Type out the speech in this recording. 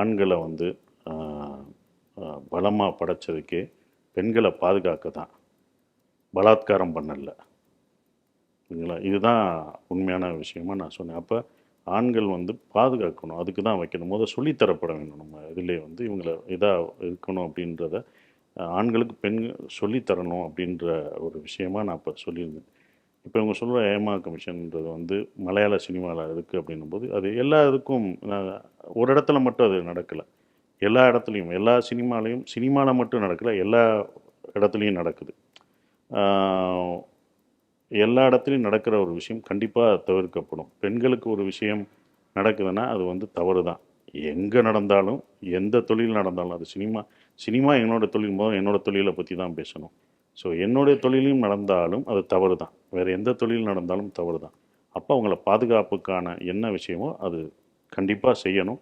ஆண்களை வந்து பலமாக படைச்சதுக்கே பெண்களை பாதுகாக்க தான், பலாத்காரம் பண்ணல. சரிங்களா? இதுதான் உண்மையான விஷயமா நான் சொன்னேன். அப்போ ஆண்கள் வந்து பாதுகாக்கணும், அதுக்கு தான் வைக்கணும். சொல்லித்தரப்பட வேண்டும். நம்ம இதிலே வந்து இவங்களை இதாக இருக்கணும் அப்படின்றத ஆண்களுக்கு பெண்கள் சொல்லித்தரணும் அப்படின்ற ஒரு விஷயமா நான் இப்போ சொல்லியிருந்தேன். இப்போ இவங்க சொல்கிற ஏமா கமிஷன்ன்றது வந்து மலையாள சினிமாவில் இருக்குது அப்படின்னும்போது அது எல்லா இதுக்கும் ஒரு இடத்துல மட்டும் அது நடக்கலை. எல்லா இடத்துலையும், எல்லா சினிமாலையும், சினிமாவில் மட்டும் நடக்கலை, எல்லா இடத்துலையும் நடக்குது. எல்லா இடத்துலையும் நடக்கிற ஒரு விஷயம் கண்டிப்பாக தவிர்க்கப்படும். பெண்களுக்கு ஒரு விஷயம் நடக்குதுன்னா அது வந்து தவறு தான். எங்கே நடந்தாலும், எந்த தொழில் நடந்தாலும், அது சினிமா சினிமா என்னோடய தொழில் போது என்னோடய தொழிலை பற்றி தான் பேசணும். ஸோ என்னுடைய தொழிலையும் நடந்தாலும் அது தவறு தான். வேறு எந்த தொழில் நடந்தாலும் தவறு தான். அப்போ அவங்கள பாதுகாப்புக்கான என்ன விஷயமோ அது கண்டிப்பாக செய்யணும்.